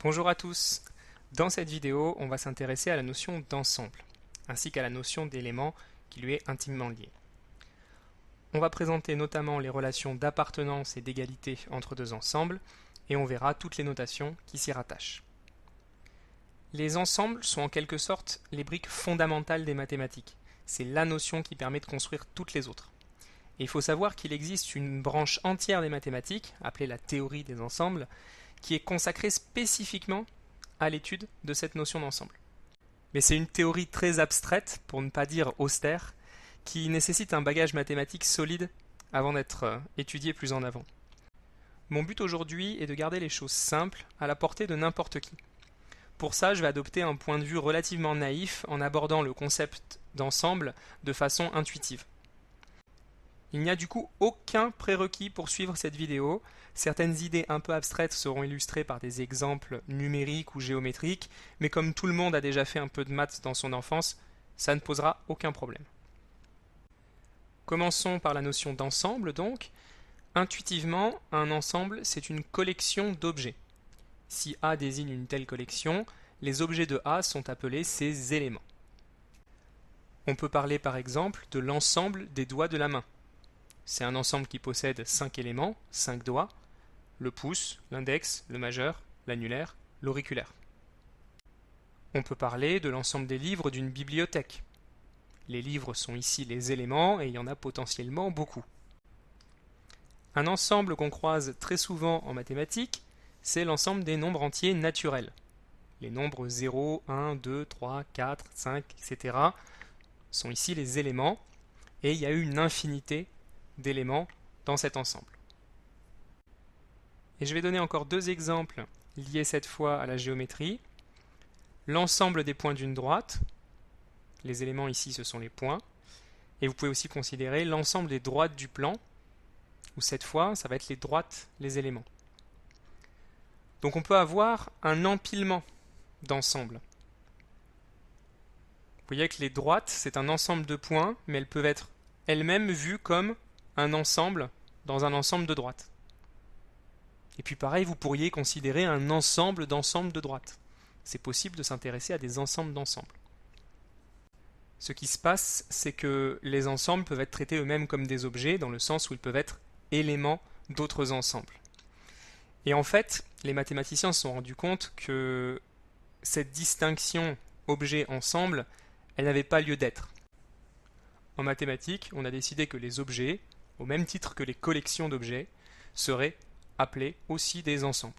Bonjour à tous. Dans cette vidéo, on va s'intéresser à la notion d'ensemble, ainsi qu'à la notion d'élément qui lui est intimement liée. On va présenter notamment les relations d'appartenance et d'égalité entre deux ensembles, et on verra toutes les notations qui s'y rattachent. Les ensembles sont en quelque sorte les briques fondamentales des mathématiques. C'est la notion qui permet de construire toutes les autres. Et il faut savoir qu'il existe une branche entière des mathématiques, appelée la théorie des ensembles, qui est consacrée spécifiquement à l'étude de cette notion d'ensemble. Mais c'est une théorie très abstraite, pour ne pas dire austère, qui nécessite un bagage mathématique solide avant d'être étudiée plus en avant. Mon but aujourd'hui est de garder les choses simples à la portée de n'importe qui. Pour ça, je vais adopter un point de vue relativement naïf en abordant le concept d'ensemble de façon intuitive. Il n'y a du coup aucun prérequis pour suivre cette vidéo. Certaines idées un peu abstraites seront illustrées par des exemples numériques ou géométriques, mais comme tout le monde a déjà fait un peu de maths dans son enfance, ça ne posera aucun problème. Commençons par la notion d'ensemble donc. Intuitivement, un ensemble, c'est une collection d'objets. Si A désigne une telle collection, les objets de A sont appelés ses éléments. On peut parler par exemple de l'ensemble des doigts de la main. C'est un ensemble qui possède 5 éléments, 5 doigts, le pouce, l'index, le majeur, l'annulaire, l'auriculaire. On peut parler de l'ensemble des livres d'une bibliothèque. Les livres sont ici les éléments et il y en a potentiellement beaucoup. Un ensemble qu'on croise très souvent en mathématiques, c'est l'ensemble des nombres entiers naturels. Les nombres 0, 1, 2, 3, 4, 5, etc. sont ici les éléments et il y a eu une infinité d'éléments dans cet ensemble. Et je vais donner encore deux exemples liés cette fois à la géométrie. L'ensemble des points d'une droite, les éléments ici ce sont les points, et vous pouvez aussi considérer l'ensemble des droites du plan, où cette fois ça va être les droites, les éléments. Donc on peut avoir un empilement d'ensembles. Vous voyez que les droites c'est un ensemble de points, mais elles peuvent être elles-mêmes vues comme un ensemble dans un ensemble de droites. Et puis pareil, vous pourriez considérer un ensemble d'ensembles de droites. C'est possible de s'intéresser à des ensembles d'ensembles. Ce qui se passe, c'est que les ensembles peuvent être traités eux-mêmes comme des objets, dans le sens où ils peuvent être éléments d'autres ensembles. Et en fait, les mathématiciens se sont rendus compte que cette distinction objet-ensemble, elle n'avait pas lieu d'être. En mathématiques, on a décidé que les objets, au même titre que les collections d'objets, seraient appelés aussi des ensembles.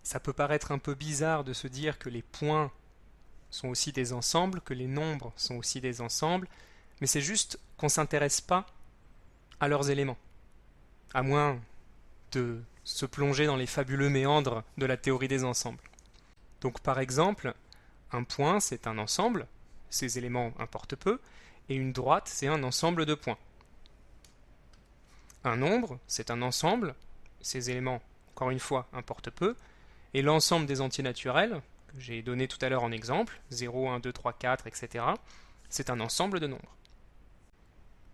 Ça peut paraître un peu bizarre de se dire que les points sont aussi des ensembles, que les nombres sont aussi des ensembles, mais c'est juste qu'on ne s'intéresse pas à leurs éléments, à moins de se plonger dans les fabuleux méandres de la théorie des ensembles. Donc par exemple, un point c'est un ensemble, ses éléments importent peu, et une droite c'est un ensemble de points. Un nombre, c'est un ensemble, ses éléments, encore une fois, importent peu, et l'ensemble des entiers naturels, que j'ai donné tout à l'heure en exemple, 0, 1, 2, 3, 4, etc., c'est un ensemble de nombres.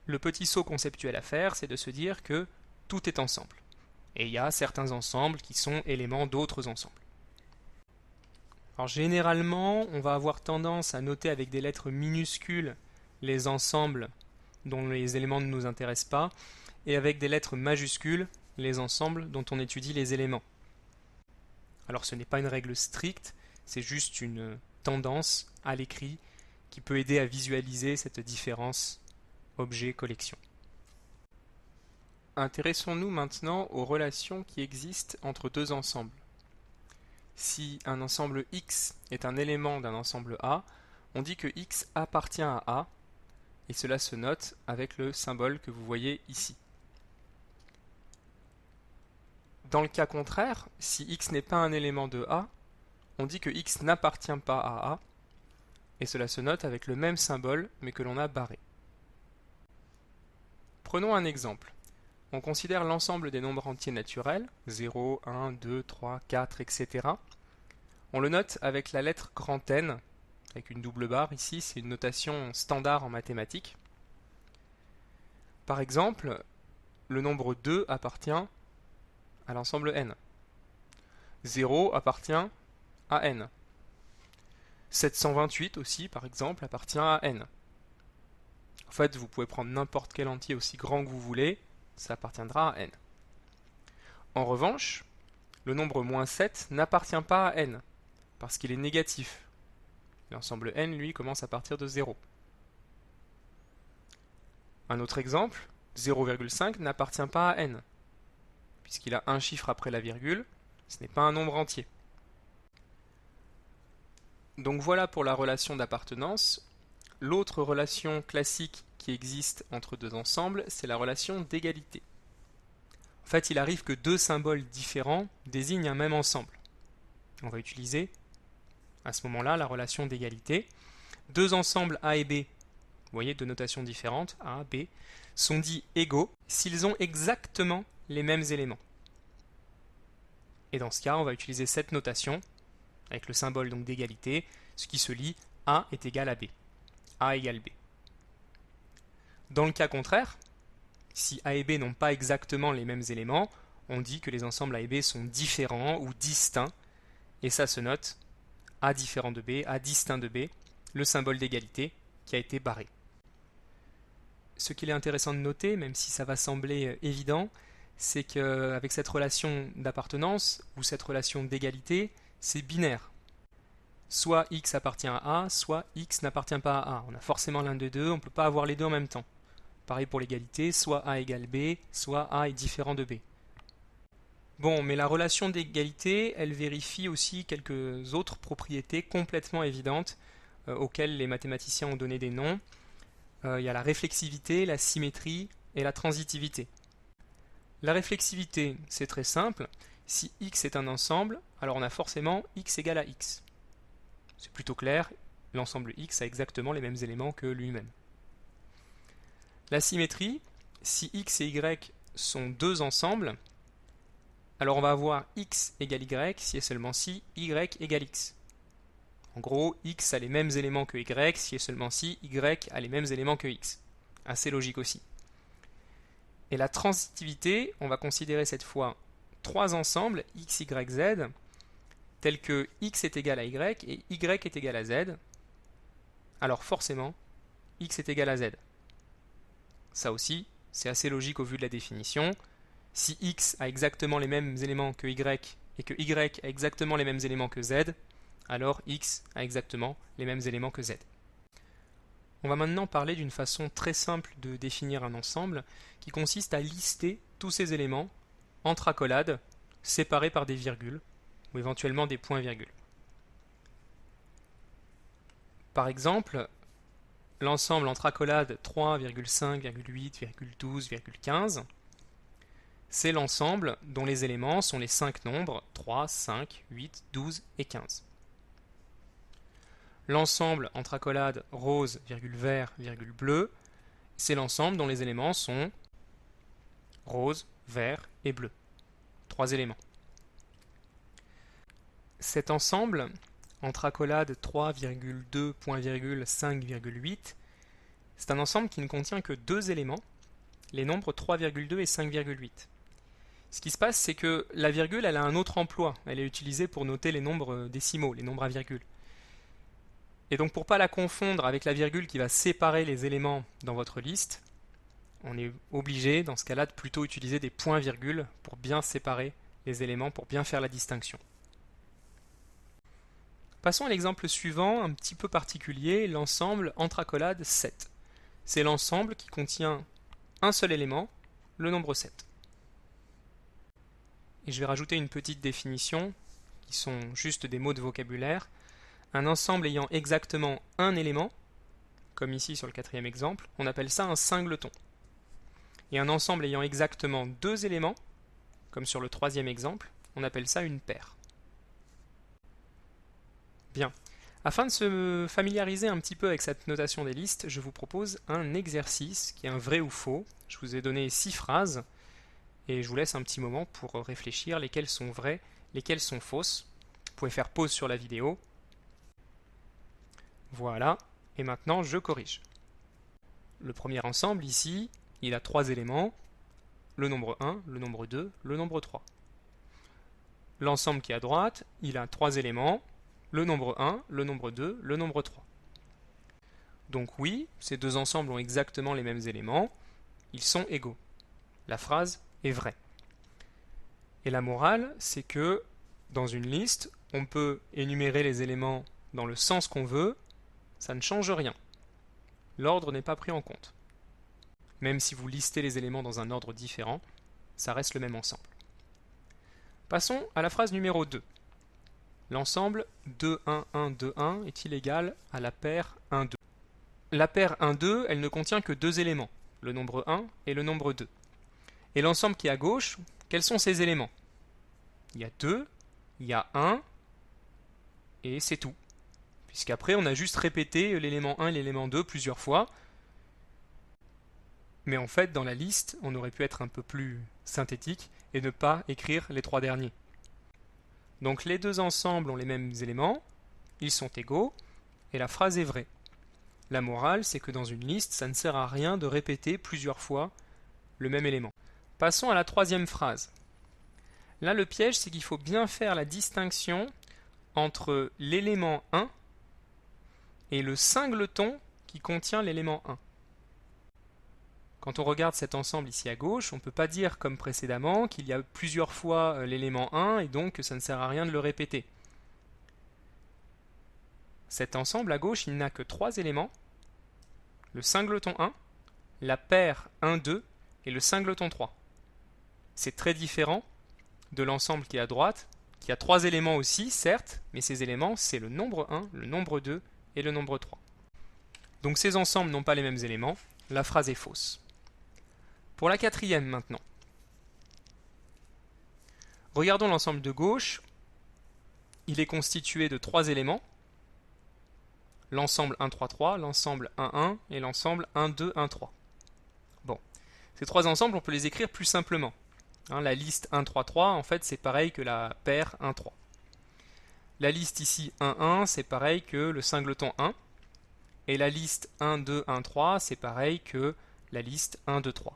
Le petit saut conceptuel à faire, c'est de se dire que tout est ensemble. Et il y a certains ensembles qui sont éléments d'autres ensembles. Alors généralement, on va avoir tendance à noter avec des lettres minuscules les ensembles dont les éléments ne nous intéressent pas, et avec des lettres majuscules les ensembles dont on étudie les éléments. Alors ce n'est pas une règle stricte, c'est juste une tendance à l'écrit qui peut aider à visualiser cette différence objet-collection. Intéressons-nous maintenant aux relations qui existent entre deux ensembles. Si un ensemble X est un élément d'un ensemble A, on dit que X appartient à A, et cela se note avec le symbole que vous voyez ici. Dans le cas contraire, si X n'est pas un élément de A, on dit que X n'appartient pas à A, et cela se note avec le même symbole, mais que l'on a barré. Prenons un exemple. On considère l'ensemble des nombres entiers naturels, 0, 1, 2, 3, 4, etc. On le note avec la lettre grand N, avec une double barre ici, c'est une notation standard en mathématiques. Par exemple, le nombre 2 appartient à l'ensemble N. 0 appartient à n. 728 aussi, par exemple, appartient à n. En fait, vous pouvez prendre n'importe quel entier aussi grand que vous voulez, ça appartiendra à n. En revanche, le nombre moins 7 n'appartient pas à n, parce qu'il est négatif. L'ensemble n, lui, commence à partir de 0. Un autre exemple, 0,5 n'appartient pas à n, puisqu'il a un chiffre après la virgule, ce n'est pas un nombre entier. Donc voilà pour la relation d'appartenance. L'autre relation classique qui existe entre deux ensembles, c'est la relation d'égalité. En fait, il arrive que deux symboles différents désignent un même ensemble. On va utiliser à ce moment-là la relation d'égalité. Deux ensembles A et B, vous voyez, deux notations différentes, A, B, sont dits égaux s'ils ont exactement les mêmes éléments. Et dans ce cas, on va utiliser cette notation avec le symbole donc d'égalité, ce qui se lit A est égal à B. A égale B. Dans le cas contraire, si A et B n'ont pas exactement les mêmes éléments, on dit que les ensembles A et B sont différents ou distincts, et ça se note A différent de B, A distinct de B, le symbole d'égalité qui a été barré. Ce qu'il est intéressant de noter, même si ça va sembler évident, c'est qu'avec cette relation d'appartenance ou cette relation d'égalité, c'est binaire. Soit x appartient à A, soit x n'appartient pas à A. On a forcément l'un des deux, on ne peut pas avoir les deux en même temps. Pareil pour l'égalité, soit A égale B, soit A est différent de B. Bon, mais la relation d'égalité, elle vérifie aussi quelques autres propriétés complètement évidentes auxquelles les mathématiciens ont donné des noms. Il y a la réflexivité, la symétrie et la transitivité. La réflexivité, c'est très simple. Si x est un ensemble, alors on a forcément x égale à x. C'est plutôt clair, l'ensemble x a exactement les mêmes éléments que lui-même. La symétrie, si x et y sont deux ensembles, alors on va avoir x égale y si et seulement si y égale x. En gros, x a les mêmes éléments que y si et seulement si y a les mêmes éléments que x. Assez logique aussi. Et la transitivité, on va considérer cette fois trois ensembles x, y, z, tels que x est égal à y et y est égal à z. Alors forcément, x est égal à z. Ça aussi, c'est assez logique au vu de la définition. Si x a exactement les mêmes éléments que y et que y a exactement les mêmes éléments que z, alors x a exactement les mêmes éléments que z. On va maintenant parler d'une façon très simple de définir un ensemble qui consiste à lister tous ces éléments entre accolades, séparés par des virgules ou éventuellement des points-virgules. Par exemple, l'ensemble entre accolades 3,5,8,12,15, c'est l'ensemble dont les éléments sont les 5 nombres 3, 5, 8, 12 et 15. L'ensemble entre accolades rose, vert, bleu, c'est l'ensemble dont les éléments sont rose, vert et bleu. 3 éléments. Cet ensemble entre accolades 3,2, point virgule, 5,8, c'est un ensemble qui ne contient que 2 éléments, les nombres 3,2 et 5,8. Ce qui se passe, c'est que la virgule, elle a un autre emploi. Elle est utilisée pour noter les nombres décimaux, les nombres à virgule. Et donc pour ne pas la confondre avec la virgule qui va séparer les éléments dans votre liste, on est obligé dans ce cas-là de plutôt utiliser des points-virgules pour bien séparer les éléments, pour bien faire la distinction. Passons à l'exemple suivant, un petit peu particulier, l'ensemble entre accolades 7. C'est l'ensemble qui contient un seul élément, le nombre 7. Et je vais rajouter une petite définition, qui sont juste des mots de vocabulaire. Un ensemble ayant exactement un élément, comme ici sur le 4e exemple, on appelle ça un singleton. Et un ensemble ayant exactement 2 éléments, comme sur le 3e exemple, on appelle ça une paire. Bien. Afin de se familiariser un petit peu avec cette notation des listes, je vous propose un exercice qui est un vrai ou faux. Je vous ai donné 6 phrases et je vous laisse un petit moment pour réfléchir lesquelles sont vraies, lesquelles sont fausses. Vous pouvez faire pause sur la vidéo. Voilà, et maintenant je corrige. Le premier ensemble ici, il a 3 éléments, le nombre 1, le nombre 2, le nombre 3. l'ensemble qui est à droite, il a 3 éléments, le nombre 1, le nombre 2, le nombre 3. Donc oui, ces deux ensembles ont exactement les mêmes éléments, ils sont égaux. La phrase est vraie. Et la morale, c'est que dans une liste, on peut énumérer les éléments dans le sens qu'on veut, ça ne change rien. L'ordre n'est pas pris en compte. Même si vous listez les éléments dans un ordre différent, ça reste le même ensemble. Passons à la phrase numéro 2. L'ensemble 2, 1, 1, 2, 1 est-il égal à la paire 1, 2 ? La paire 1, 2, elle ne contient que deux éléments, le nombre 1 et le nombre 2. Et l'ensemble qui est à gauche, quels sont ces éléments? Il y a 2, il y a 1, et c'est tout. Puisqu'après, on a juste répété l'élément 1 et l'élément 2 plusieurs fois. Mais en fait, dans la liste, on aurait pu être un peu plus synthétique et ne pas écrire les trois derniers. Donc les deux ensembles ont les mêmes éléments, ils sont égaux, et la phrase est vraie. La morale, c'est que dans une liste, ça ne sert à rien de répéter plusieurs fois le même élément. Passons à la troisième phrase. Là, le piège, c'est qu'il faut bien faire la distinction entre l'élément 1 et le singleton qui contient l'élément 1. Quand on regarde cet ensemble ici à gauche, on ne peut pas dire comme précédemment qu'il y a plusieurs fois l'élément 1 et donc que ça ne sert à rien de le répéter. Cet ensemble à gauche, il n'a que trois éléments, le singleton 1, la paire 1, 2 et le singleton 3. C'est très différent de l'ensemble qui est à droite, qui a trois éléments aussi, certes, mais ces éléments, c'est le nombre 1, le nombre 2 et le nombre 3. Donc ces ensembles n'ont pas les mêmes éléments, la phrase est fausse. Pour la quatrième maintenant. Regardons l'ensemble de gauche. Il est constitué de trois éléments. L'ensemble 1, 3, 3, l'ensemble 1, 1 et l'ensemble 1, 2, 1, 3. Bon. Ces trois ensembles, on peut les écrire plus simplement. La liste 1, 3, 3, en fait, c'est pareil que la paire 1, 3. La liste ici 1, 1, c'est pareil que le singleton 1. Et la liste 1, 2, 1, 3, c'est pareil que la liste 1, 2, 3.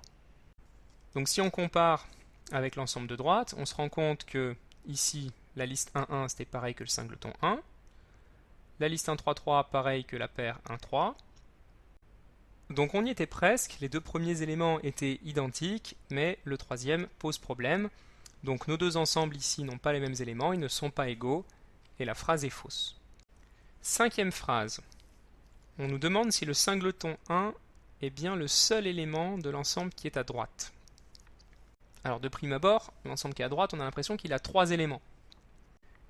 Donc si on compare avec l'ensemble de droite, on se rend compte que ici, la liste 1, 1, c'était pareil que le singleton 1. La liste 1, 3, 3, pareil que la paire 1, 3. Donc on y était presque, les deux premiers éléments étaient identiques, mais le troisième pose problème. Donc nos deux ensembles ici n'ont pas les mêmes éléments, ils ne sont pas égaux, et la phrase est fausse. Cinquième phrase. On nous demande si le singleton 1 est bien le seul élément de l'ensemble qui est à droite. Alors de prime abord, l'ensemble qui est à droite, on a l'impression qu'il a trois éléments.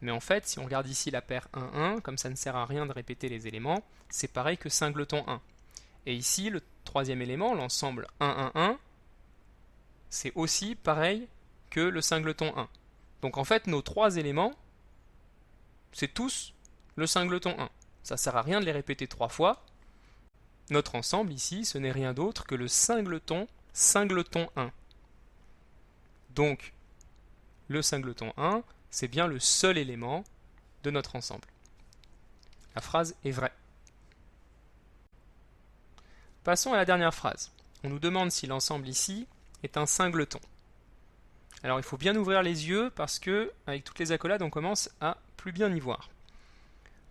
Mais en fait, si on regarde ici la paire 1, 1, comme ça ne sert à rien de répéter les éléments, c'est pareil que singleton 1. Et ici, le troisième élément, l'ensemble 1, 1, 1, c'est aussi pareil que le singleton 1. Donc en fait, nos trois éléments, c'est tous le singleton 1. Ça ne sert à rien de les répéter trois fois. Notre ensemble ici, ce n'est rien d'autre que le singleton 1. Donc, le singleton 1, c'est bien le seul élément de notre ensemble. La phrase est vraie. Passons à la dernière phrase. On nous demande si l'ensemble ici est un singleton. Alors il faut bien ouvrir les yeux parce que, avec toutes les accolades, on commence à plus bien y voir.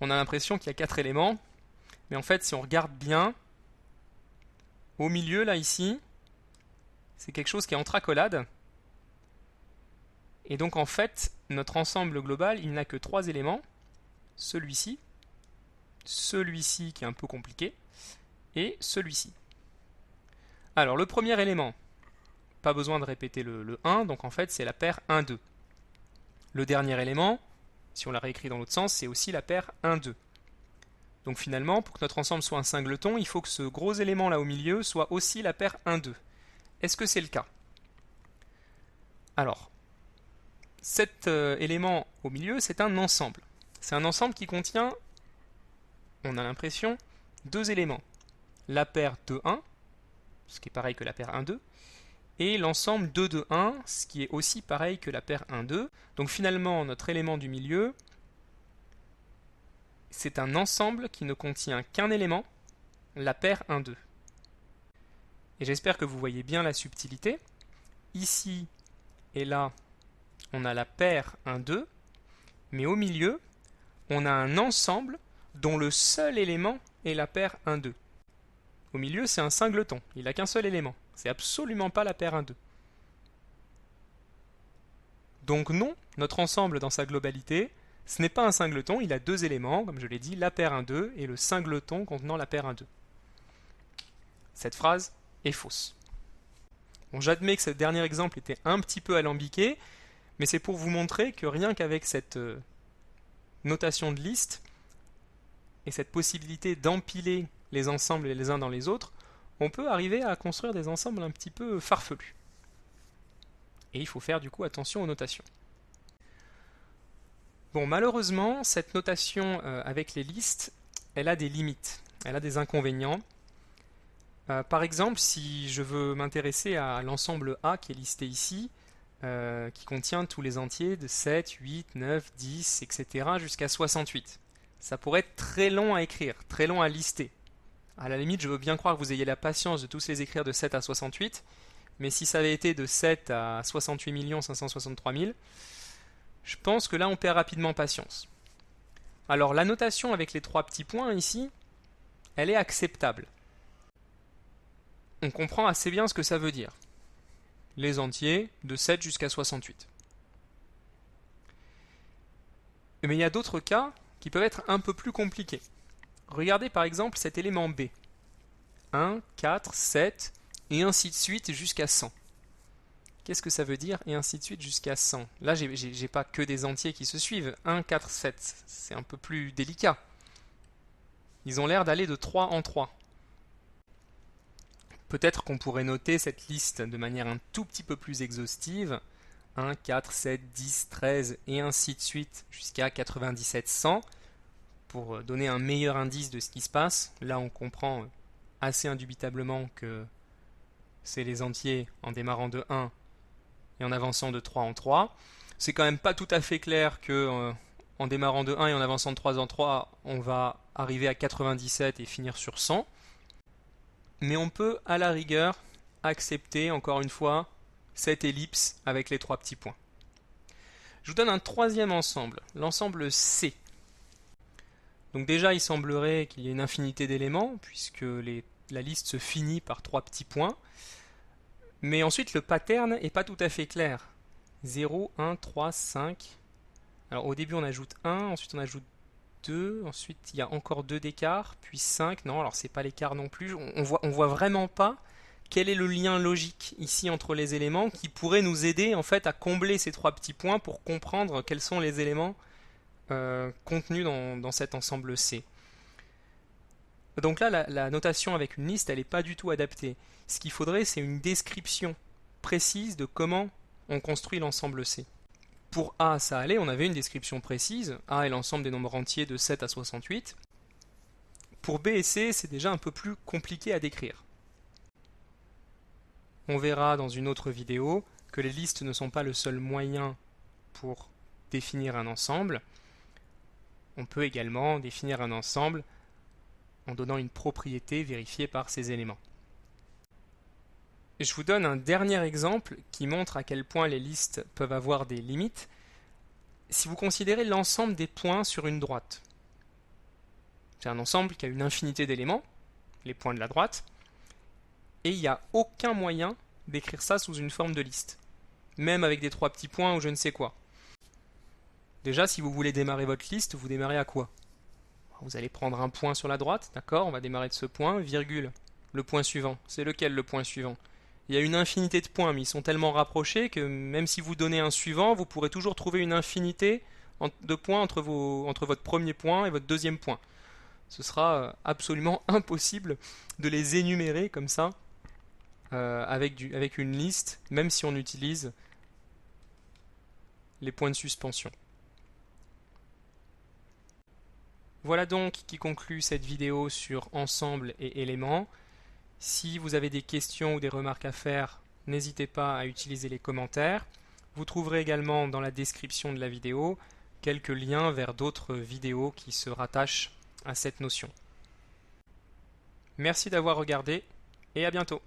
On a l'impression qu'il y a quatre éléments, mais en fait, si on regarde bien, au milieu, là, ici, c'est quelque chose qui est entre accolades. Et donc en fait, notre ensemble global, il n'a que trois éléments. Celui-ci qui est un peu compliqué, et celui-ci. Alors le premier élément, pas besoin de répéter le 1, donc en fait c'est la paire 1, 2. Le dernier élément, si on l'a réécrit dans l'autre sens, c'est aussi la paire 1, 2. Donc finalement, pour que notre ensemble soit un singleton, il faut que ce gros élément là au milieu soit aussi la paire 1, 2. Est-ce que c'est le cas? Alors, cet élément au milieu, c'est un ensemble. C'est un ensemble qui contient, on a l'impression, deux éléments. La paire 2, 1, ce qui est pareil que la paire 1, 2, et l'ensemble 2, 2, 1, ce qui est aussi pareil que la paire 1, 2. Donc finalement, notre élément du milieu, c'est un ensemble qui ne contient qu'un élément, la paire 1, 2. Et j'espère que vous voyez bien la subtilité. Ici et là, on a la paire 1, 2, mais au milieu, on a un ensemble dont le seul élément est la paire 1, 2. Au milieu, c'est un singleton, il n'a qu'un seul élément. C'est absolument pas la paire 1, 2. Donc non, notre ensemble dans sa globalité, ce n'est pas un singleton, il a deux éléments, comme je l'ai dit, la paire 1, 2 et le singleton contenant la paire 1, 2. Cette phrase est fausse. Bon, j'admets que ce dernier exemple était un petit peu alambiqué, mais c'est pour vous montrer que rien qu'avec cette notation de liste et cette possibilité d'empiler les ensembles les uns dans les autres, on peut arriver à construire des ensembles un petit peu farfelus. Et il faut faire du coup attention aux notations. Bon, malheureusement, cette notation avec les listes, elle a des limites, elle a des inconvénients. Par exemple, si je veux m'intéresser à l'ensemble A qui est listé ici, qui contient tous les entiers de 7, 8, 9, 10, etc. jusqu'à 68. Ça pourrait être très long à écrire, très long à lister. À la limite, je veux bien croire que vous ayez la patience de tous les écrire de 7 à 68, mais si ça avait été de 7 à 68 563 000, je pense que là on perd rapidement patience. Alors la notation avec les trois petits points ici, elle est acceptable. On comprend assez bien ce que ça veut dire. Les entiers de 7 jusqu'à 68. Mais il y a d'autres cas qui peuvent être un peu plus compliqués. Regardez par exemple cet élément B. 1, 4, 7, et ainsi de suite jusqu'à 100. Qu'est-ce que ça veut dire et ainsi de suite jusqu'à 100? Là, j'ai pas que des entiers qui se suivent. 1, 4, 7, c'est un peu plus délicat. Ils ont l'air d'aller de 3 en 3. Peut-être qu'on pourrait noter cette liste de manière un tout petit peu plus exhaustive. 1, 4, 7, 10, 13 et ainsi de suite jusqu'à 97, 100 pour donner un meilleur indice de ce qui se passe. Là, on comprend assez indubitablement que c'est les entiers en démarrant de 1 et en avançant de 3 en 3. C'est quand même pas tout à fait clair que en démarrant de 1 et en avançant de 3 en 3, on va arriver à 97 et finir sur 100. Mais on peut à la rigueur accepter, encore une fois, cette ellipse avec les trois petits points. Je vous donne un troisième ensemble, l'ensemble C. Donc déjà, il semblerait qu'il y ait une infinité d'éléments, puisque la liste se finit par trois petits points. Mais ensuite, le pattern n'est pas tout à fait clair. 0, 1, 3, 5. Alors au début, on ajoute 1, ensuite on ajoute 2, ensuite il y a encore 2 d'écart, puis 5. Non, alors c'est pas l'écart non plus. On voit vraiment pas quel est le lien logique ici entre les éléments qui pourrait nous aider en fait à combler ces trois petits points pour comprendre quels sont les éléments contenus dans cet ensemble C. Donc là, la notation avec une liste, elle n'est pas du tout adaptée. Ce qu'il faudrait, c'est une description précise de comment on construit l'ensemble C. Pour A, ça allait, on avait une description précise. A est l'ensemble des nombres entiers de 7 à 68. Pour B et C, c'est déjà un peu plus compliqué à décrire. On verra dans une autre vidéo que les listes ne sont pas le seul moyen pour définir un ensemble. On peut également définir un ensemble en donnant une propriété vérifiée par ces éléments. Je vous donne un dernier exemple qui montre à quel point les listes peuvent avoir des limites. Si vous considérez l'ensemble des points sur une droite, c'est un ensemble qui a une infinité d'éléments, les points de la droite, et il n'y a aucun moyen d'écrire ça sous une forme de liste, même avec des trois petits points ou je ne sais quoi. Déjà, si vous voulez démarrer votre liste, vous démarrez à quoi? Vous allez prendre un point sur la droite, d'accord, on va démarrer de ce point, virgule, le point suivant. C'est lequel le point suivant? Il y a une infinité de points, mais ils sont tellement rapprochés que même si vous donnez un suivant, vous pourrez toujours trouver une infinité de points entre votre premier point et votre deuxième point. Ce sera absolument impossible de les énumérer comme ça avec une liste, même si on utilise les points de suspension. Voilà donc qui conclut cette vidéo sur ensemble et éléments. Si vous avez des questions ou des remarques à faire, n'hésitez pas à utiliser les commentaires. Vous trouverez également dans la description de la vidéo quelques liens vers d'autres vidéos qui se rattachent à cette notion. Merci d'avoir regardé et à bientôt.